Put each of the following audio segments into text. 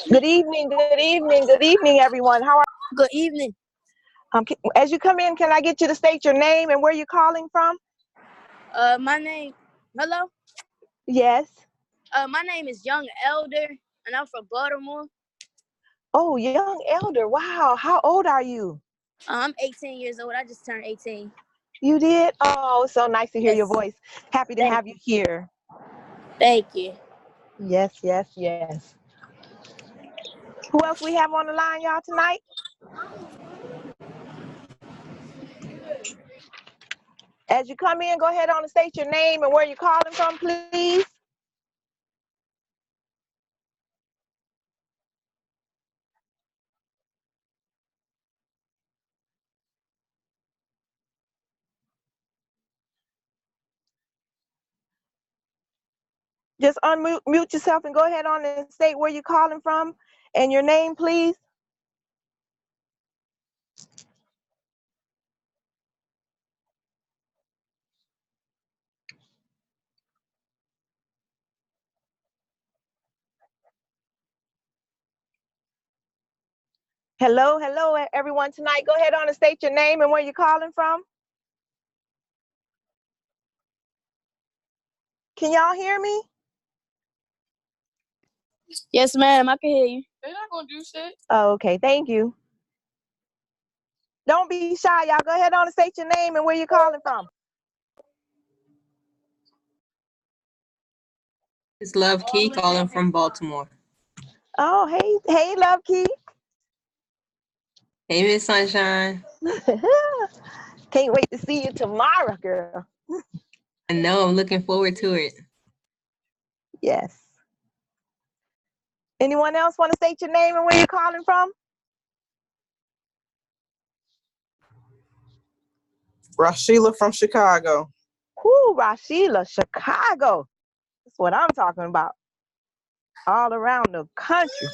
Good evening, good evening, good evening, everyone. How are Good evening. as you come in, can I get you to state your name and where you're calling from? My name. Hello. Yes. My name is Young Elder, and I'm from Baltimore. Oh, young elder. Wow. How old are you? I'm 18 years old. I just turned 18. You did? Oh, so nice to hear your Yes. voice. Happy to Thank have you here. Thank you. Yes, yes, yes. Who else we have on the line, y'all, tonight? As you come in, go ahead on and state your name and where you're calling from, please. Just unmute yourself and go ahead on and state where you're calling from and your name, please. Hello, hello, everyone tonight. Go ahead on and state your name and where you're calling from. Can y'all hear me? Yes, ma'am. I can hear you. They're not gonna do shit. Oh, okay, thank you. Don't be shy, y'all. Go ahead on and state your name and where you're calling from. It's Love Key calling from Baltimore. Oh, hey, Love Key. Hey, Miss Sunshine. Can't wait to see you tomorrow, girl. I know, I'm looking forward to it. Yes. Anyone else want to state your name and where you're calling from? Rashila from Chicago. Whoo, Rashila, Chicago. That's what I'm talking about. All around the country.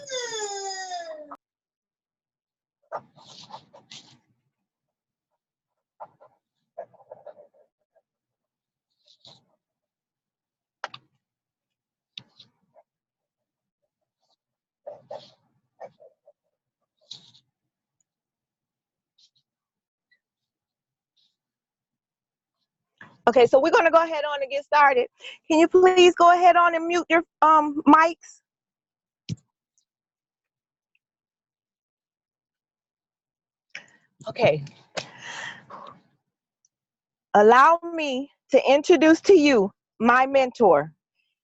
Okay, so we're going to go ahead on and get started. Can you please go ahead on and mute your mics? Okay. Allow me to introduce to you my mentor.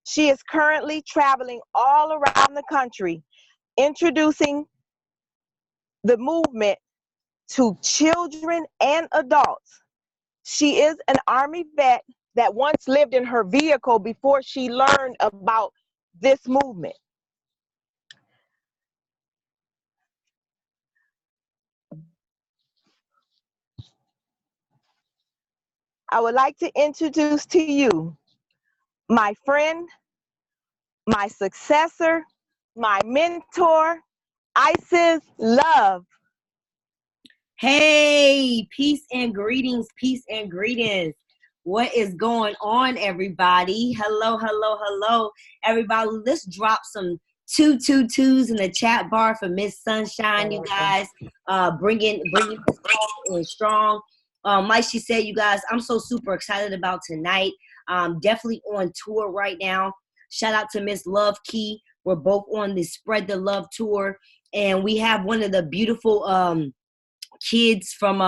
She is currently traveling all around the country, introducing the movement to children and adults. She is an Army vet that once lived in her vehicle before she learned about this movement. I would like to introduce to you my friend, my successor, my mentor, Isis Love. Hey, peace and greetings, peace and greetings. What is going on, everybody? Hello, hello, hello, everybody. Let's drop some 222s in the chat bar for Miss Sunshine, you guys. Bringing this in strong. Like she said, you guys, I'm so super excited about tonight. Definitely on tour right now. Shout out to Miss Love Key. We're both on the Spread the Love tour, and we have one of the beautiful kids from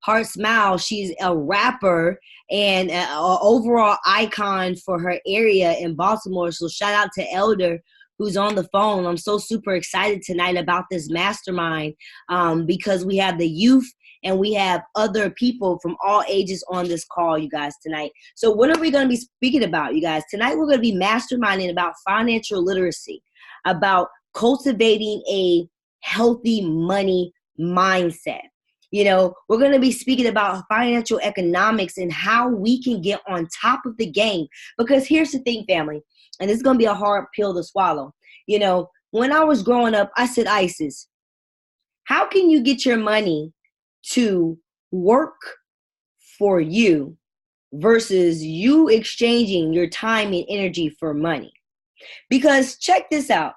Heart Smile. She's a rapper and an overall icon for her area in Baltimore. So shout out to Elder, who's on the phone. I'm so super excited tonight about this mastermind because we have the youth and we have other people from all ages on this call, you guys, tonight. So what are we going to be speaking about, you guys? Tonight we're going to be masterminding about financial literacy, about cultivating a healthy money mindset. You know, we're going to be speaking about financial economics and how we can get on top of the game. Because here's the thing, family, and this is going to be a hard pill to swallow. You know, when I was growing up, I said, Isis, how can you get your money to work for you versus you exchanging your time and energy for money? Because check this out.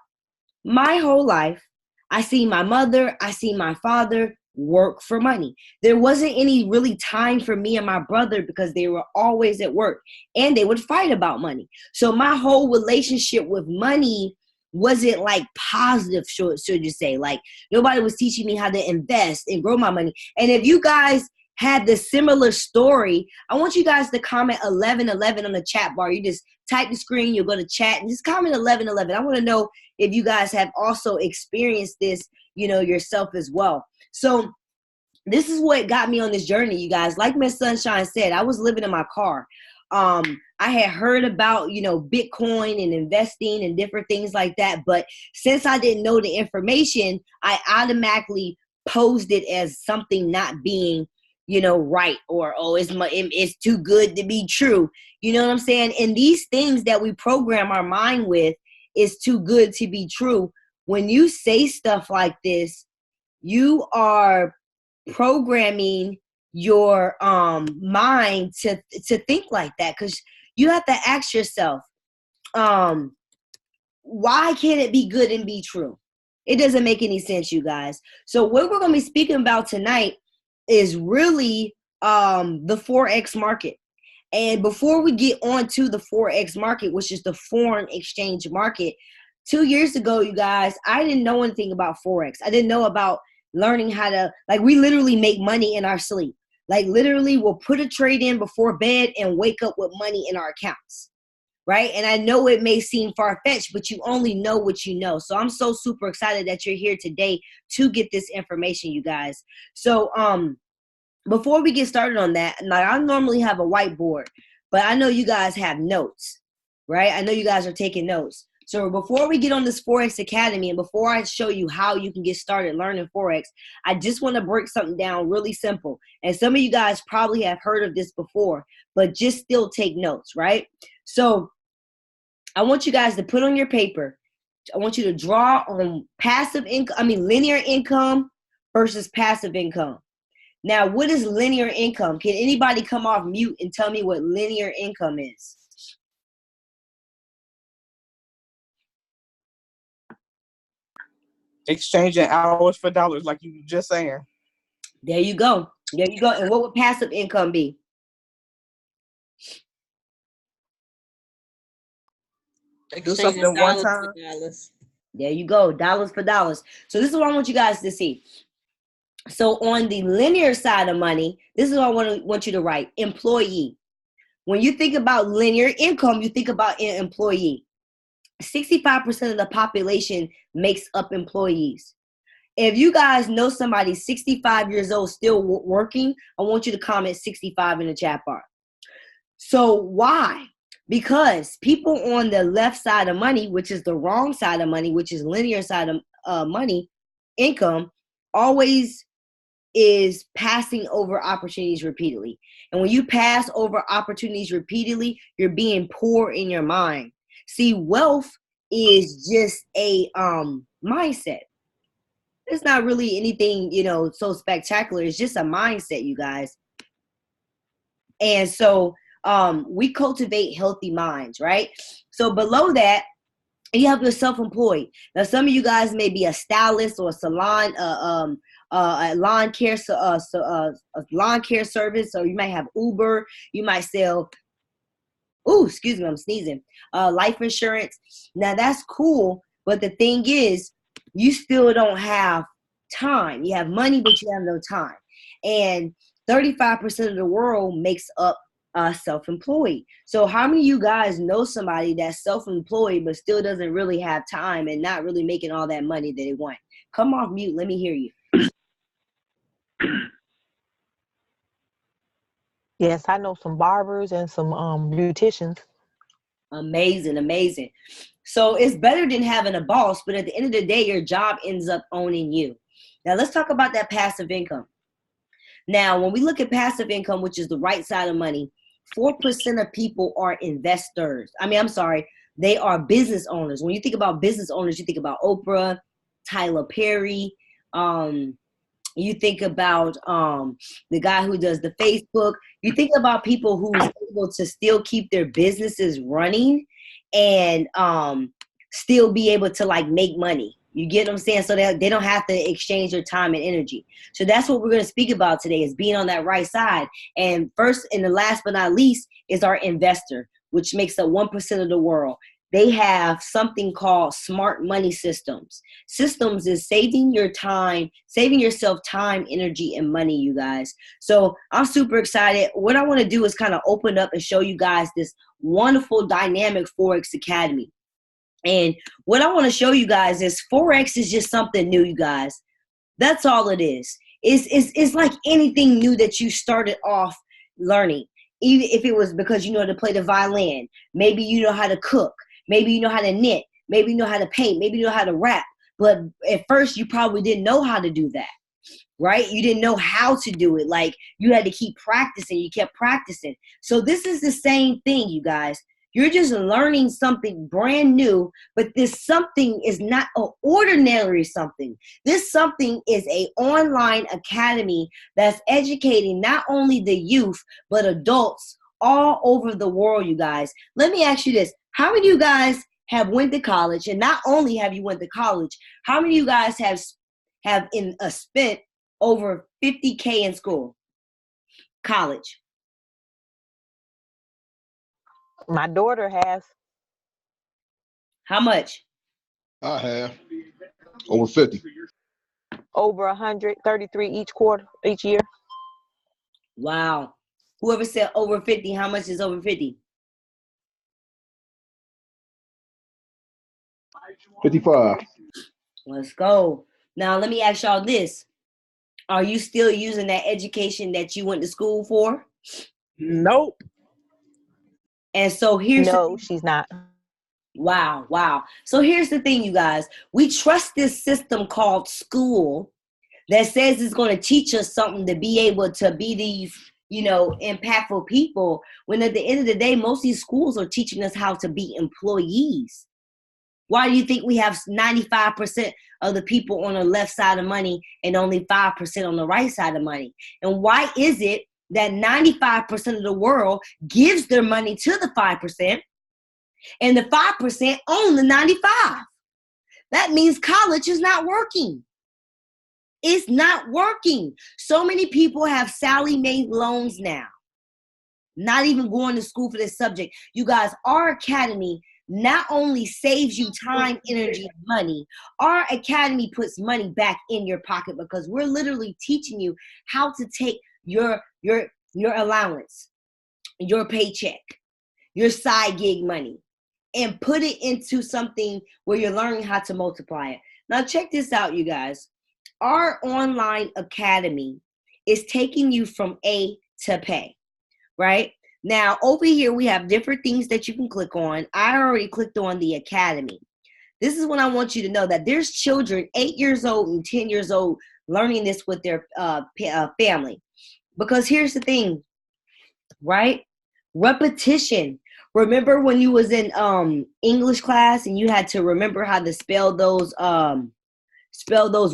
My whole life, I see my mother, I see my father work for money. There wasn't any really time for me and my brother because they were always at work and they would fight about money. So my whole relationship with money wasn't like positive, should you say. Like nobody was teaching me how to invest and grow my money. And if you guys had the similar story, I want you guys to comment 1111 on the chat bar. You just type the screen, you'll go to chat and just comment 1111. I want to know if you guys have also experienced this, yourself as well. So this is what got me on this journey, you guys. Like Miss Sunshine said, I was living in my car. I had heard about, Bitcoin and investing and different things like that. But since I didn't know the information, I automatically posed it as something not being, right, or, it's too good to be true. You know what I'm saying? And these things that we program our mind with is too good to be true. When you say stuff like this, you are programming your mind to think like that, because you have to ask yourself, why can't it be good and be true? It doesn't make any sense, you guys. So what we're going to be speaking about tonight is really the Forex market. And before we get on to the Forex market, which is the foreign exchange market, 2 years ago, you guys, I didn't know anything about Forex. I didn't know about learning how to, we literally make money in our sleep. Literally, we'll put a trade in before bed and wake up with money in our accounts, right? And I know it may seem far-fetched, but you only know what you know. So I'm so super excited that you're here today to get this information, you guys. So before we get started on that, I normally have a whiteboard, but I know you guys have notes, right? I know you guys are taking notes. So before we get on this Forex Academy and before I show you how you can get started learning Forex, I just want to break something down really simple. And some of you guys probably have heard of this before, but just still take notes, right? So I want you guys to put on your paper, I want you to draw on linear income versus passive income. Now, what is linear income? Can anybody come off mute and tell me what linear income is? Exchanging hours for dollars, like you were just saying. There you go. There you go. And what would passive income be? Do something one time. There you go. Dollars for dollars. So this is what I want you guys to see. So on the linear side of money, this is what I want you to write. Employee. When you think about linear income, you think about an employee. 65% of the population makes up employees. If you guys know somebody 65 years old still working, I want you to comment 65 in the chat bar. So why? Because people on the left side of money, which is the wrong side of money, which is linear side of money, income, always is passing over opportunities repeatedly. And when you pass over opportunities repeatedly, you're being poor in your mind. See, wealth is just a mindset. It's not really anything, so spectacular. It's just a mindset, you guys. And so we cultivate healthy minds, right? So below that, you have your self-employed. Now, some of you guys may be a stylist or a salon, a lawn care service, or you might have Uber. You might sell. Oh, excuse me, I'm sneezing. Life insurance. Now that's cool, but the thing is, you still don't have time. You have money, but you have no time. And 35% of the world makes up self-employed. So how many of you guys know somebody that's self-employed but still doesn't really have time and not really making all that money that they want? Come off mute. Let me hear you. Yes, I know some barbers and some beauticians. Amazing, amazing. So it's better than having a boss, but at the end of the day, your job ends up owning you. Now let's talk about that passive income. Now, when we look at passive income, which is the right side of money, 4% of people are investors. They are business owners. When you think about business owners, you think about Oprah, Tyler Perry, you think about the guy who does the Facebook. You think about people who's able to still keep their businesses running and still be able to like make money. You get what I'm saying? So they don't have to exchange their time and energy. So that's what we're going to speak about today, is being on that right side. And first and the last but not least is our investor, which makes up 1% of the world. They have something called smart money systems. Systems is saving yourself time, energy, and money, you guys. So I'm super excited. What I want to do is kind of open up and show you guys this wonderful dynamic Forex Academy. And what I want to show you guys is Forex is just something new, you guys. That's all it is. It's like anything new that you started off learning. Even if it was because you know how to play the violin, maybe you know how to cook, maybe you know how to knit, maybe you know how to paint, maybe you know how to rap. But at first you probably didn't know how to do that, right? You didn't know how to do it. Like you had to keep practicing. You kept practicing. So this is the same thing, you guys. You're just learning something brand new, but this something is not an ordinary something. This something is an online academy that's educating not only the youth, but adults all over the world, you guys. Let me ask you this. How many of you guys have went to college? And not only have you went to college, how many of you guys have spent over $50K in school? College. My daughter has. How much? I have over 50. Over 133 each year. Wow. Whoever said over 50, how much is over 50? 55. Let's go. Now, let me ask y'all this. Are you still using that education that you went to school for? Nope. And so here's No, she's not. Wow. So here's the thing, you guys. We trust this system called school that says it's going to teach us something to be able to be these, impactful people, when at the end of the day, most of these schools are teaching us how to be employees. Why do you think we have 95% of the people on the left side of money and only 5% on the right side of money? And why is it that 95% of the world gives their money to the 5% and the 5% own the 95? That means college is not working. It's not working. So many people have Sally Mae loans now, not even going to school for this subject. You guys, our academy not only saves you time, energy, and money, our academy puts money back in your pocket, because we're literally teaching you how to take your allowance, your paycheck, your side gig money, and put it into something where you're learning how to multiply it. Now check this out, you guys. Our online academy is taking you from A to pay, right? Now, over here, we have different things that you can click on. I already clicked on the academy. This is what I want you to know, that there's children 8 years old and 10 years old learning this with their family. Because here's the thing, right? Repetition. Remember when you was in English class and you had to remember how to spell those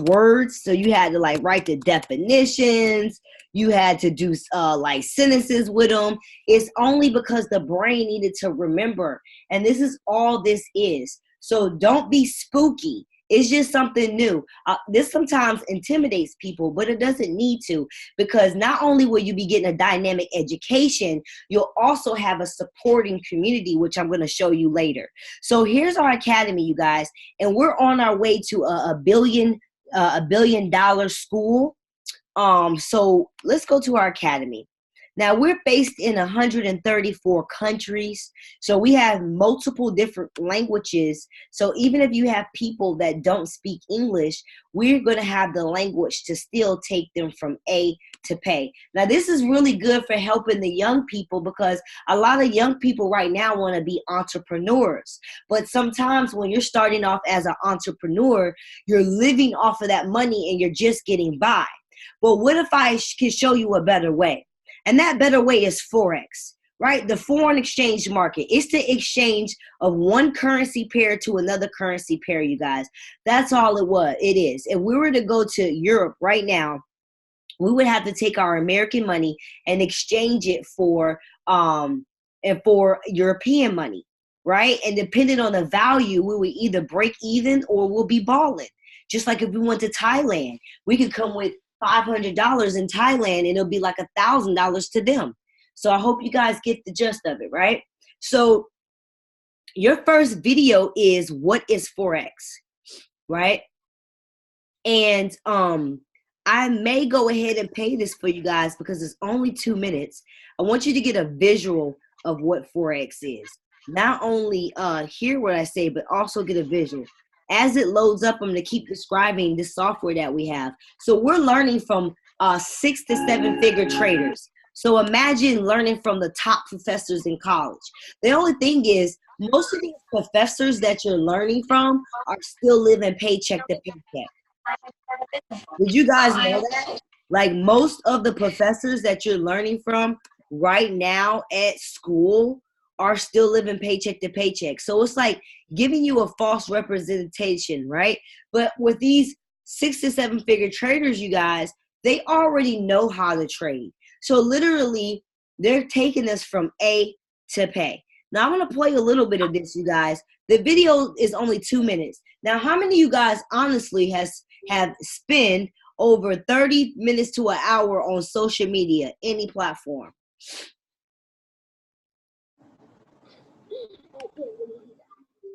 words? So you had to like write the definitions. You had to do like sentences with them. It's only because the brain needed to remember. And this is all this is. So don't be spooky. It's just something new. This sometimes intimidates people, but it doesn't need to, because not only will you be getting a dynamic education, you'll also have a supporting community, which I'm going to show you later. So here's our academy, you guys, and we're on our way to a $1 billion school. So let's go to our academy. Now, we're based in 134 countries, so we have multiple different languages. So even if you have people that don't speak English, we're going to have the language to still take them from A to pay. Now, this is really good for helping the young people, because a lot of young people right now want to be entrepreneurs. But sometimes when you're starting off as an entrepreneur, you're living off of that money and you're just getting by. But what if I can show you a better way? And that better way is Forex, right? The foreign exchange market. It's the exchange of one currency pair to another currency pair, you guys. That's all it is. If we were to go to Europe right now, we would have to take our American money and exchange it for European money. right? And depending on the value, we will either break even or we'll be balling. Just like if we went to Thailand, we could come with $500 in Thailand and it'll be like $1,000 to them. So I hope you guys get the gist of it, right? So your first video is what is Forex, right? And I may go ahead and pay this for you guys because it's only 2 minutes. I want you to get a visual of what Forex is. Not only hear what I say, but also get a visual. As it loads up, I'm going to keep describing this software that we have. So we're learning from 6 to 7 figure traders. So imagine learning from the top professors in college. The only thing is, most of these professors that you're learning from are still living paycheck to paycheck. Did you guys know that? Like most of the professors that you're learning from right now at school are still living paycheck to paycheck. So it's like giving you a false representation, right? But with these 6 to 7 figure traders, you guys, they already know how to trade. So literally, they're taking us from A to pay. Now, I'm going to play a little bit of this, you guys. The video is only 2 minutes. Now, how many of you guys honestly have spent over 30 minutes to an hour on social media, any platform?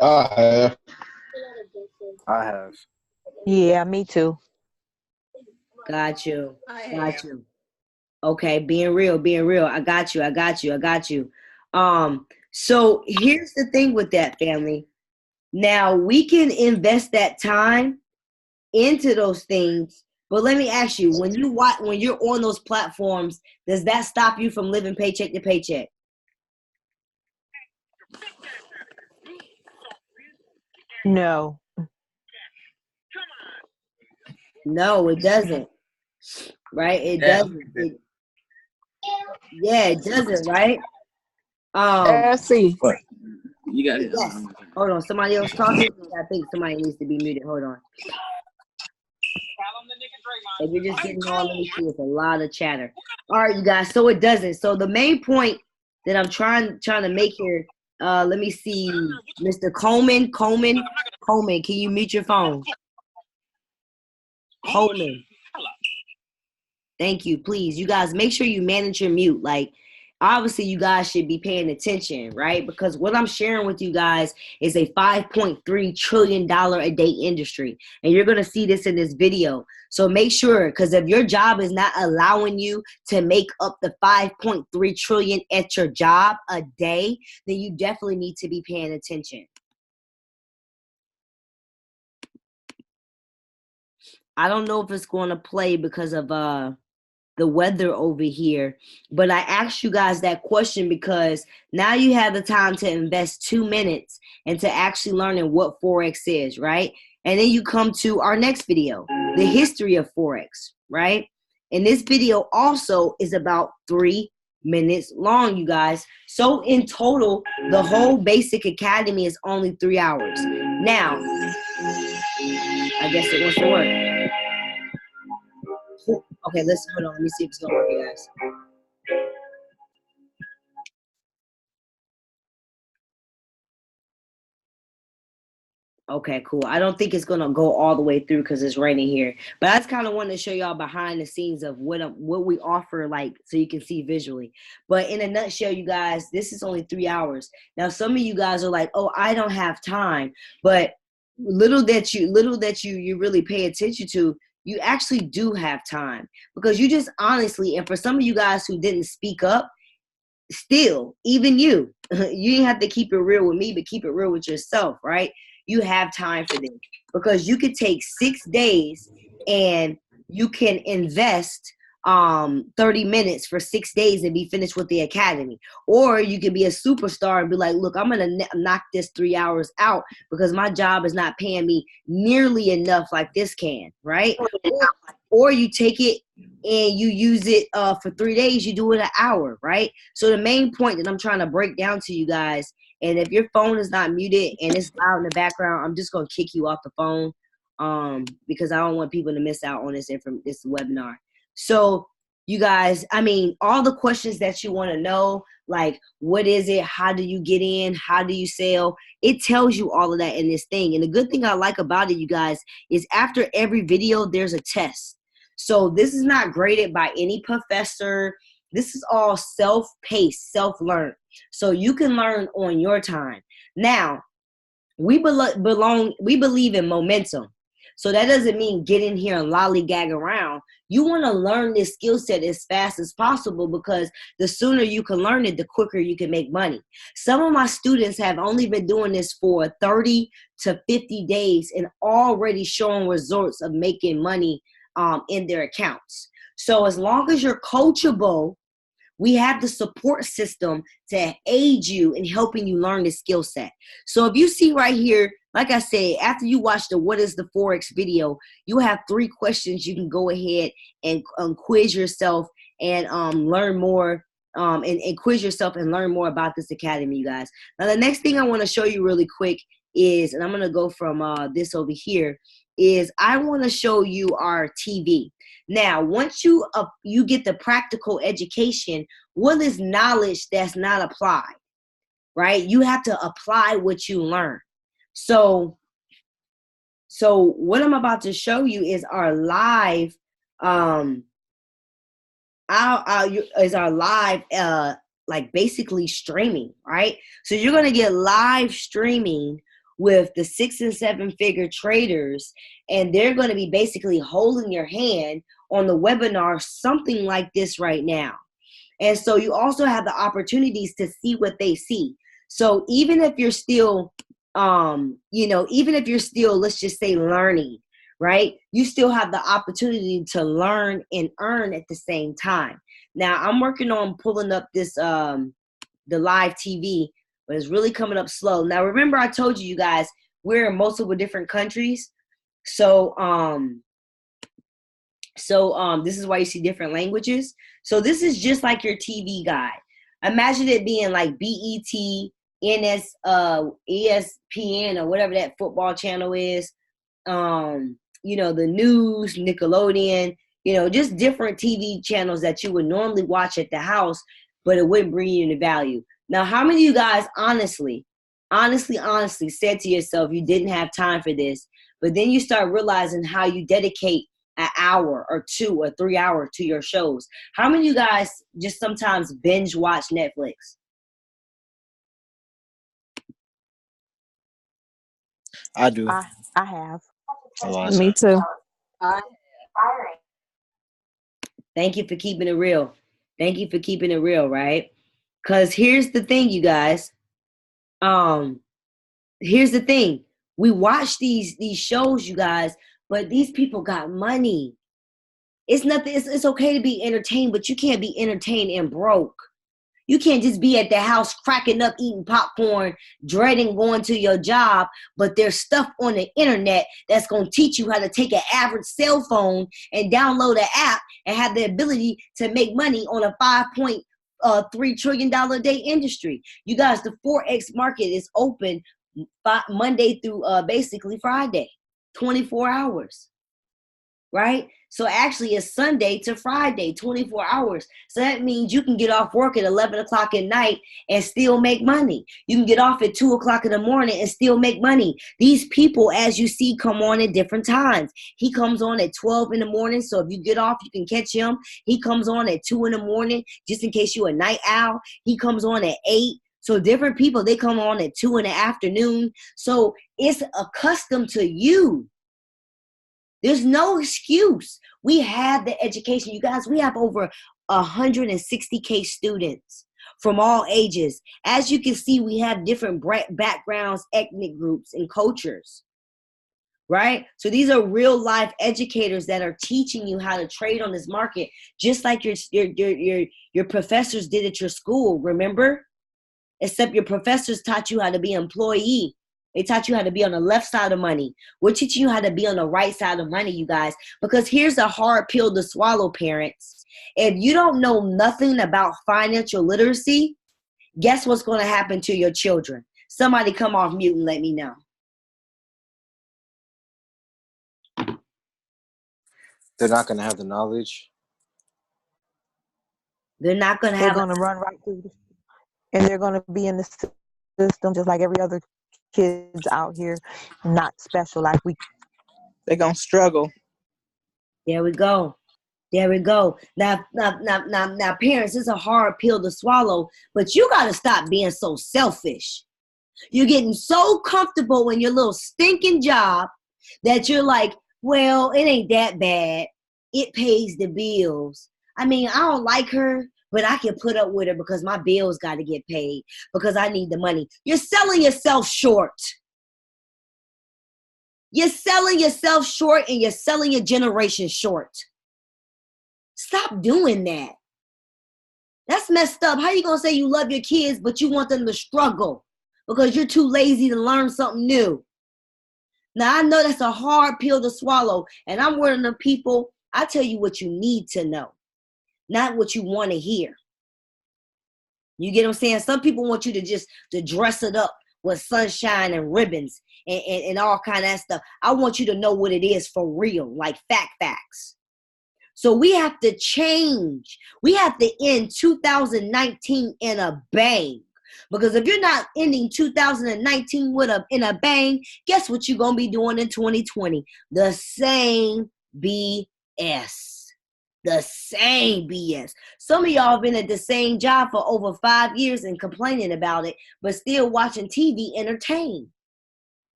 I have. I have. Yeah, me too. Got you. Got you. Okay, being real. I got you. So here's the thing with that, family. Now we can invest that time into those things, but let me ask you: when you're on those platforms, does that stop you from living paycheck to paycheck? No. No, it doesn't. Right? It doesn't. It doesn't. Right? See. What? You got it. Yes. Hold on. Somebody else talking? I think somebody needs to be muted. Hold on. If you're just getting on, let me see. It's a lot of chatter. All right, you guys. So it doesn't. So the main point that I'm trying to make here. Let me see, Mr. Coleman. Can you mute your phone? Coleman. Thank you. Please, you guys, make sure you manage your mute. Like, obviously, you guys should be paying attention, right? Because what I'm sharing with you guys is a $5.3 trillion a day industry. And you're going to see this in this video. So make sure, because if your job is not allowing you to make up the 5.3 trillion at your job a day, then you definitely need to be paying attention. I don't know if it's going to play because of the weather over here, but I asked you guys that question because now you have the time to invest 2 minutes into actually learning what Forex is, right? And then you come to our next video, the history of Forex, right? And this video also is about 3 minutes long, you guys. So in total, the whole basic academy is only 3 hours. Now, I guess it wants to work. Okay, hold on. Let me see if it's gonna work, you guys. Okay, cool. I don't think it's gonna go all the way through because it's raining here. But I just kind of wanted to show y'all behind the scenes of what we offer, like, so you can see visually. But in a nutshell, you guys, this is only 3 hours. Now, some of you guys are like, "Oh, I don't have time," but little that you really pay attention to, you actually do have time, because you just honestly, and for some of you guys who didn't speak up, still, even you didn't have to keep it real with me, but keep it real with yourself, right? You have time for this, because you could take 6 days and you can invest 30 minutes for 6 days and be finished with the academy. Or you can be a superstar and be like, look, I'm going to knock this 3 hours out because my job is not paying me nearly enough like this can, right? Or you take it and you use it for 3 days, you do it an hour, right? So the main point that I'm trying to break down to you guys, and if your phone is not muted and it's loud in the background, I'm just going to kick you off the phone because I don't want people to miss out on this webinar. So you guys, I mean, all the questions that you want to know, like what is it? How do you get in? How do you sell? It tells you all of that in this thing. And the good thing I like about it, you guys, is after every video, there's a test. So this is not graded by any professor. This is all self-paced, self-learned. So you can learn on your time. Now, we believe in momentum. So that doesn't mean get in here and lollygag around. You want to learn this skill set as fast as possible, because the sooner you can learn it, the quicker you can make money. Some of my students have only been doing this for 30 to 50 days and already showing results of making money in their accounts. So as long as you're coachable, we have the support system to aid you in helping you learn the skill set. So if you see right here, like I said, after you watch the What is the Forex video, you have 3 questions you can go ahead and quiz yourself and learn more and quiz yourself and learn more about this academy, you guys. Now, the next thing I want to show you really quick is, and I'm going to go from this over here, is I want to show you our TV. Now, once you get the practical education, what is knowledge that's not applied, right? You have to apply what you learn. So what I'm about to show you is our live, like basically streaming, right? So you're gonna get live streaming with the 6 and 7 figure traders, and they're going to be basically holding your hand on the webinar, something like this right now. And so you also have the opportunities to see what they see. So even if you're still, even if you're still, let's just say, learning, right? You still have the opportunity to learn and earn at the same time. Now I'm working on pulling up this, the live TV, but it's really coming up slow. Now, remember I told you guys, we're in multiple different countries. So this is why you see different languages. So this is just like your TV guide. Imagine it being like BET, ESPN, or whatever that football channel is. The news, Nickelodeon, just different TV channels that you would normally watch at the house, but it wouldn't bring you any value. Now, how many of you guys honestly said to yourself you didn't have time for this, but then you start realizing how you dedicate an hour or 2 or 3 hours to your shows? How many of you guys just sometimes binge watch Netflix? I do. I have. A lot. Me too. Thank you for keeping it real. Thank you for keeping it real, right? Because here's the thing, you guys. Here's the thing. We watch these shows, you guys, but these people got money. It's nothing. It's okay to be entertained, but you can't be entertained and broke. You can't just be at the house cracking up, eating popcorn, dreading going to your job, but there's stuff on the internet that's going to teach you how to take an average cell phone and download an app and have the ability to make money on a $5.3 trillion a day industry. You guys, the Forex market is open Monday through basically Friday, 24 hours, right? So actually it's Sunday to Friday, 24 hours. So that means you can get off work at 11 o'clock at night and still make money. You can get off at 2 o'clock in the morning and still make money. These people, as you see, come on at different times. He comes on at 12 in the morning, so if you get off, you can catch him. He comes on at 2 in the morning, just in case you're a night owl. He comes on at 8. So different people, they come on at 2 in the afternoon. So it's accustomed to you. There's no excuse. We have the education. You guys, we have over 160K students from all ages. As you can see, we have different backgrounds, ethnic groups, and cultures, right? So these are real life educators that are teaching you how to trade on this market, just like your professors did at your school, remember? Except your professors taught you how to be an employee. They taught you how to be on the left side of money. We're teaching you how to be on the right side of money, you guys, because here's a hard pill to swallow, parents. If you don't know nothing about financial literacy, guess what's going to happen to your children? Somebody come off mute and let me know. They're not going to have the knowledge. They're not going to They're have going to run right through and they're going to be in the system just like every other kids out here, not special like we. They're gonna struggle. There we go. There we go. Now, parents, it's a hard pill to swallow, but you got to stop being so selfish. You're getting so comfortable in your little stinking job that you're like, well, it ain't that bad. It pays the bills. I mean, I don't like her, but I can put up with her because my bills got to get paid because I need the money. You're selling yourself short. You're selling yourself short and you're selling your generation short. Stop doing that. That's messed up. How you going to say you love your kids, but you want them to struggle because you're too lazy to learn something new? Now, I know that's a hard pill to swallow, and I'm one of the people, I tell you what you need to know, not what you want to hear. You get what I'm saying? Some people want you to dress it up with sunshine and ribbons and all kind of that stuff. I want you to know what it is for real, like facts. So we have to change. We have to end 2019 in a bang. Because if you're not ending 2019 in a bang, guess what you're going to be doing in 2020? The same BS. The same BS. Some of y'all have been at the same job for over 5 years and complaining about it, but still watching TV entertained.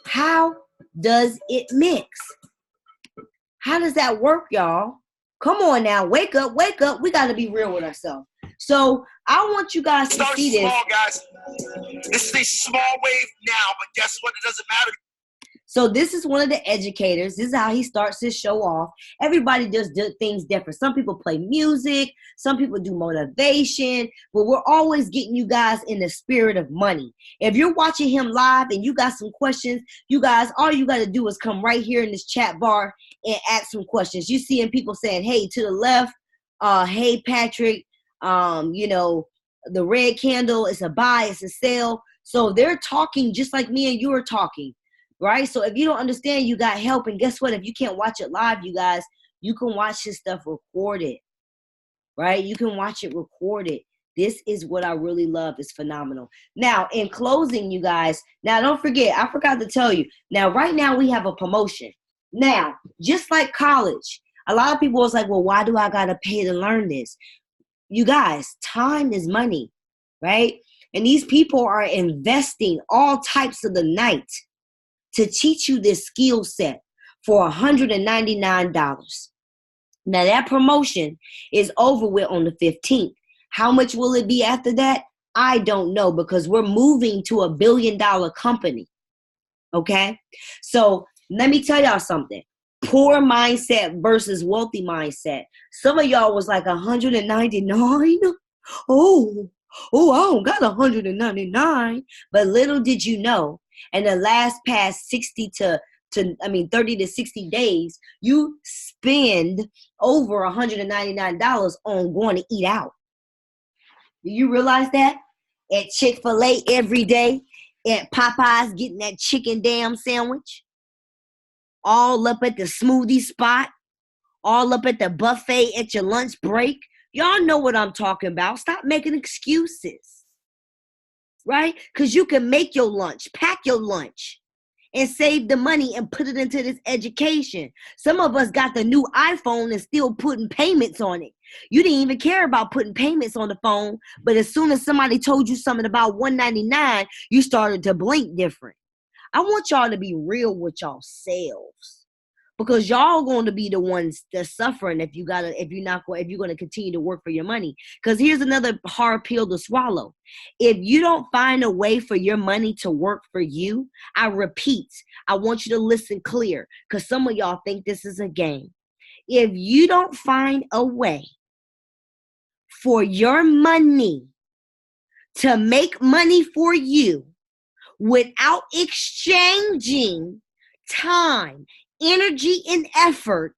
How does it mix? How does that work, y'all? Come on now, wake up. We got to be real with ourselves. So I want you guys to see this. Start small, guys. This is a small wave now, but guess what? It doesn't matter. So this is one of the educators. This is how he starts his show off. Everybody does things different. Some people play music. Some people do motivation. But we're always getting you guys in the spirit of money. If you're watching him live and you got some questions, you guys, all you got to do is come right here in this chat bar and ask some questions. You seeing people saying, hey, to the left, hey, Patrick, the red candle is a buy, it's a sell. So they're talking just like me and you are talking. Right? So if you don't understand, you got help. And guess what? If you can't watch it live, you guys, you can watch this stuff recorded. Right? You can watch it recorded. This is what I really love. It's phenomenal. Now, in closing, you guys, now don't forget, I forgot to tell you. Now, right now we have a promotion. Now, just like college, a lot of people was like, well, why do I got to pay to learn this? You guys, time is money, right? And these people are investing all types of the night to teach you this skill set for $199. Now that promotion is over with on the 15th. How much will it be after that? I don't know, because we're moving to $1 billion company. Okay? So let me tell y'all something. Poor mindset versus wealthy mindset. Some of y'all was like 199. Oh, I don't got 199. But little did you know, in the last past 30 to 60 days, you spend over $199 on going to eat out. Do you realize that? At Chick-fil-A every day, at Popeyes getting that chicken damn sandwich, all up at the smoothie spot, all up at the buffet at your lunch break. Y'all know what I'm talking about. Stop making excuses. Right? Because you can make your lunch, pack your lunch, and save the money and put it into this education. Some of us got the new iPhone and still putting payments on it. You didn't even care about putting payments on the phone, but as soon as somebody told you something about $199, you started to blink different. I want y'all to be real with yourselves, because y'all going to be the ones that's suffering if you're going to continue to work for your money. Because here's another hard pill to swallow. If you don't find a way for your money to work for you, I repeat, I want you to listen clear, because some of y'all think this is a game. If you don't find a way for your money to make money for you without exchanging time, energy, and effort,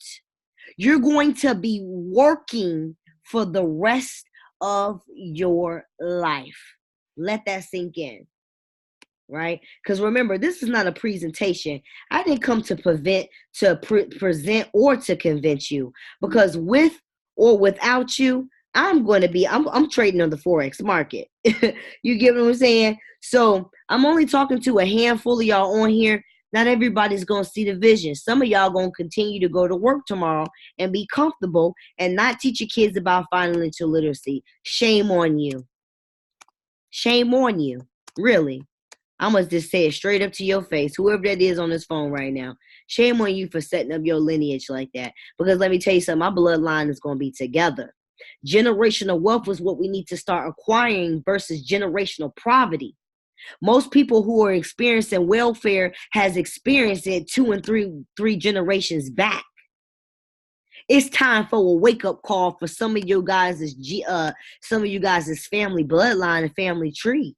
you're going to be working for the rest of your life. Let that sink in, right? Because remember, this is not a presentation. I didn't come to present or to convince you, because with or without you, I'm trading on the Forex market. You get what I'm saying? So I'm only talking to a handful of y'all on here. Not everybody's going to see the vision. Some of y'all going to continue to go to work tomorrow and be comfortable and not teach your kids about financial literacy. Shame on you. Shame on you. Really. I must just say it straight up to your face, whoever that is on this phone right now. Shame on you for setting up your lineage like that. Because let me tell you something, my bloodline is going to be together. Generational wealth is what we need to start acquiring versus generational poverty. Most people who are experiencing welfare has experienced it 2 and 3 generations back. It's time for a wake-up call for some of you guys' family bloodline and family tree.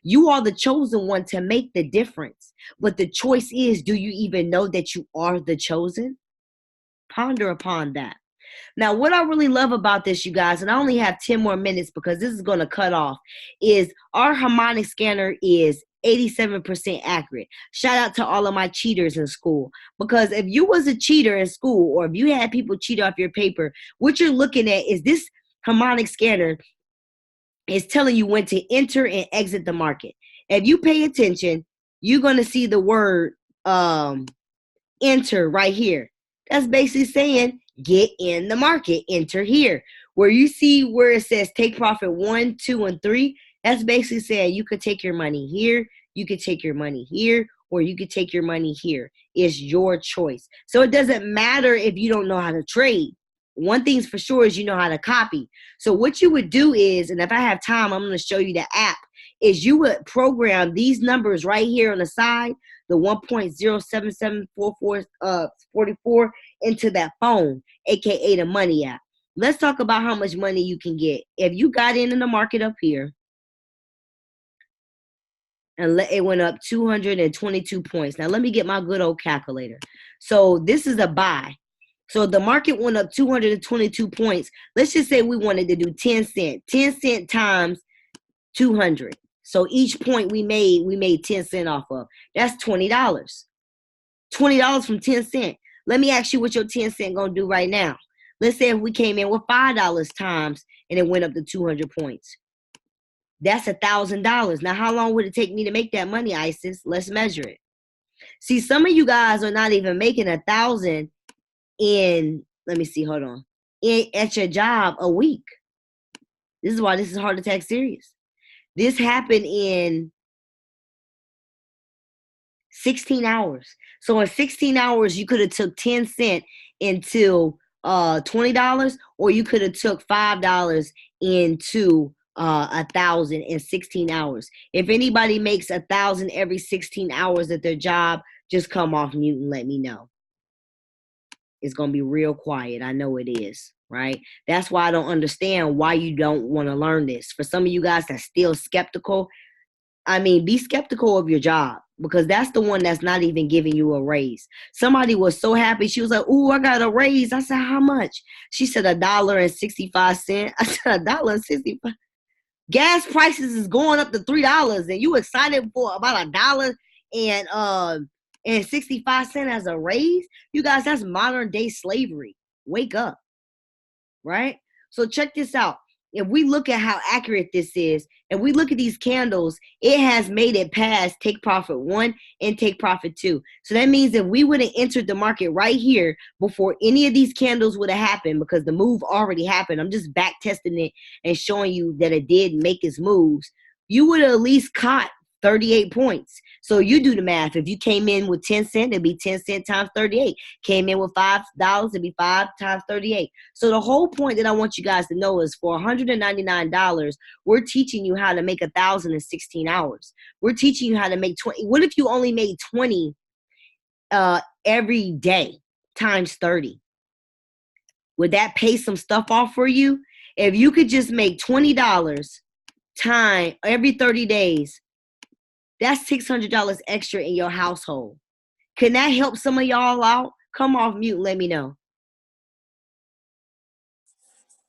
You are the chosen one to make the difference. But the choice is, do you even know that you are the chosen? Ponder upon that. Now, what I really love about this, you guys, and I only have 10 more minutes because this is going to cut off, is our harmonic scanner is 87% accurate. Shout out to all of my cheaters in school. Because if you was a cheater in school, or if you had people cheat off your paper, what you're looking at is this harmonic scanner is telling you when to enter and exit the market. If you pay attention, you're going to see the word enter right here. That's basically saying get in the market, enter here. Where you see where it says take profit 1, 2, and 3, that's basically saying you could take your money here, you could take your money here, or you could take your money here. It's your choice. So it doesn't matter if you don't know how to trade. One thing's for sure is you know how to copy. So what you would do is, and if I have time, I'm going to show you the app, is you would program these numbers right here on the side, the 1.07744 into that phone, aka the money app. Let's talk about how much money you can get. If you got in the market up here, and it went up 222 points. Now let me get my good old calculator. So this is a buy. So the market went up 222 points. Let's just say we wanted to do 10 cents. 10 cents times 200. So each point we made 10 cents off of. That's $20. $20 from 10 cents. Let me ask you what your 10 cents gonna do right now. Let's say if we came in with $5 times and it went up to 200 points. That's $1,000. Now, how long would it take me to make that money, Isis? Let's measure it. See, some of you guys are not even making 1,000 in, let me see, hold on, at your job a week. This is why this is heart attack serious. This happened in 16 hours. So in 16 hours, you could have took 10 cents into $20, or you could have took $5 into 1,000 in 16 hours. If anybody makes 1,000 every 16 hours at their job, just come off mute and let me know. It's going to be real quiet. I know it is, right? That's why I don't understand why you don't want to learn this. For some of you guys that's still skeptical, I mean, be skeptical of your job, because that's the one that's not even giving you a raise. Somebody was so happy. She was like, ooh, I got a raise. I said, how much? She said $1.65. I said, $1.65. Gas prices is going up to $3, and you excited for about $1.65 as a raise? You guys, that's modern day slavery. Wake up, right? So check this out. If we look at how accurate this is, and we look at these candles, it has made it past take profit 1 and take profit 2. So that means if we would have entered the market right here before any of these candles would have happened, because the move already happened, I'm just back testing it and showing you that it did make its moves, you would have at least caught 38 points. So you do the math. If you came in with 10 cents, it'd be 10 cents times 38. Came in with $5, it'd be 5 times 38. So the whole point that I want you guys to know is for $199, we're teaching you how to make 1,000 in 16 hours. We're teaching you how to make 20. What if you only made 20 every day times 30? Would that pay some stuff off for you? If you could just make $20 time every 30 days, that's $600 extra in your household. Can that help some of y'all out? Come off mute and let me know.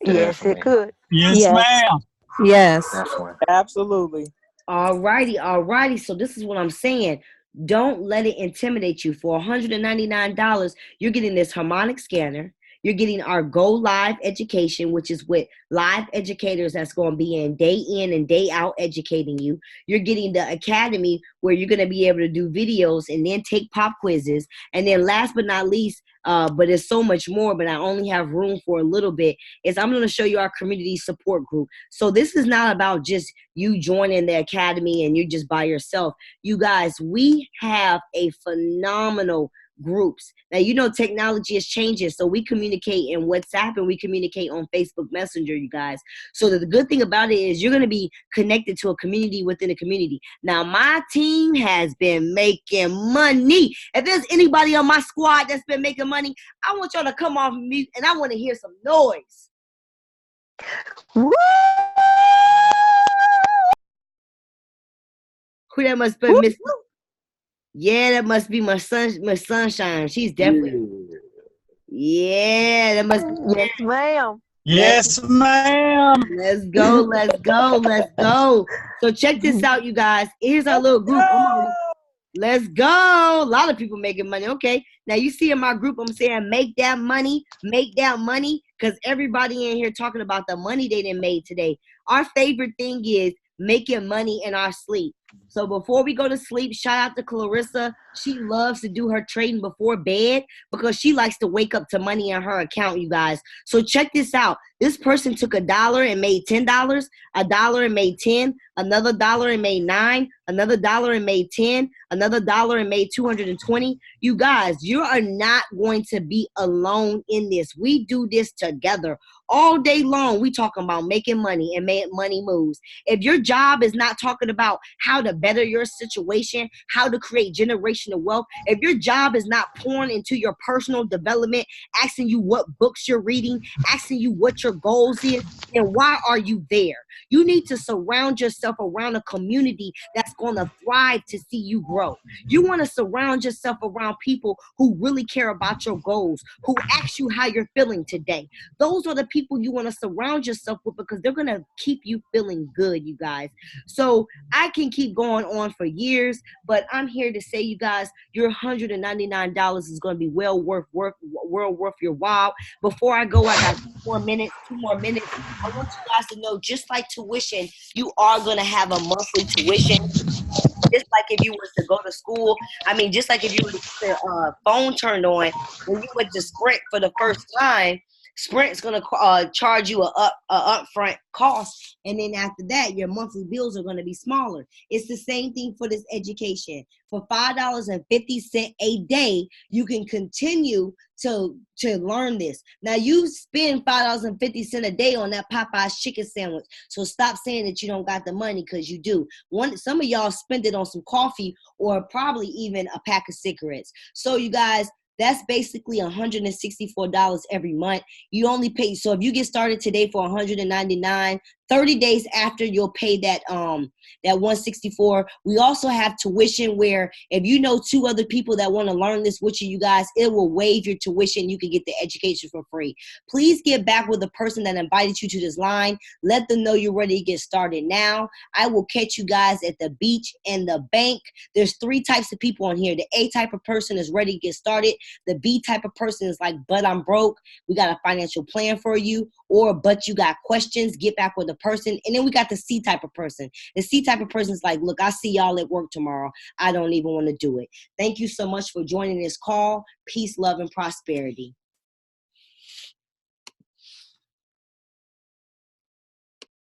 Yes, it could. Yes, ma'am. Yes, Definitely. absolutely. Alrighty. So this is what I'm saying. Don't let it intimidate you. For $199, you're getting this harmonic scanner. You're getting our Go Live education, which is with live educators that's going to be in and day out educating you. You're getting the academy where you're going to be able to do videos and then take pop quizzes. And then last but not least, but there's so much more, but I only have room for a little bit, is I'm going to show you our community support group. So this is not about just you joining the academy and you're just by yourself. You guys, we have a phenomenal groups. Now, you know, technology is changing, so we communicate in WhatsApp and we communicate on Facebook Messenger, you guys. So the good thing about it is you're going to be connected to a community within a community. Now, my team has been making money. If there's anybody on my squad that's been making money, I want y'all to come off mute and I want to hear some noise. Woo! Who that must be, Miss? Yeah, that must be my sunshine. She's definitely. Yeah, that must be. Yes, ma'am. Yes, ma'am. Let's go, let's go, let's go. So check this out, you guys. Here's our little group. Let's go. A lot of people making money. Okay. Now you see in my group, I'm saying make that money, because everybody in here talking about the money they done made today. Our favorite thing is making money in our sleep. So before we go to sleep, shout out to Clarissa. She loves to do her trading before bed because she likes to wake up to money in her account, you guys. So check this out. This person took $1 and made $10, $1 and made 10, another $1 and made 9, another $1 and made 10, another $1 and made 220. You guys, you are not going to be alone in this. We do this together. All day long, we talking about making money and make money moves. If your job is not talking about how to better your situation, how to create generational wealth, if your job is not pouring into your personal development, asking you what books you're reading, asking you what your goals is, then why are you there? You need to surround yourself around a community that's going to thrive to see you grow. You want to surround yourself around people who really care about your goals, who ask you how you're feeling today. Those are the people you want to surround yourself with because they're going to keep you feeling good, you guys. So I can keep going on for years, but I'm here to say, you guys, your $199 is going to be well worth your while. Before I go, I got 2 more minutes. I want you guys to know, just like tuition, you are going to have a monthly tuition. Just like if you were to go to school, just like if you were to get your phone turned on, when you went to Sprint for the first time, Sprint's going to charge you a upfront cost. And then after that, your monthly bills are going to be smaller. It's the same thing for this education. For $5.50 a day, you can continue to learn this. Now, you spend $5.50 a day on that Popeye's chicken sandwich. So stop saying that you don't got the money, because you do. Some of y'all spend it on some coffee or probably even a pack of cigarettes. So you guys, that's basically $164 every month. You only pay, so if you get started today for $199, 30 days after you'll pay that $164. We also have tuition where if you know 2 other people that want to learn this with you guys, it will waive your tuition. You can get the education for free. Please get back with the person that invited you to this line. Let them know you're ready to get started now. I will catch you guys at the beach and the bank. There's 3 types of people on here. The A type of person is ready to get started. The B type of person is like, but I'm broke. We got a financial plan for you. Or, but you got questions, get back with the person. And then we got the C type of person. The C type of person is like, look, I'll see y'all at work tomorrow. I don't even want to do it. Thank you so much for joining this call. Peace, love, and prosperity.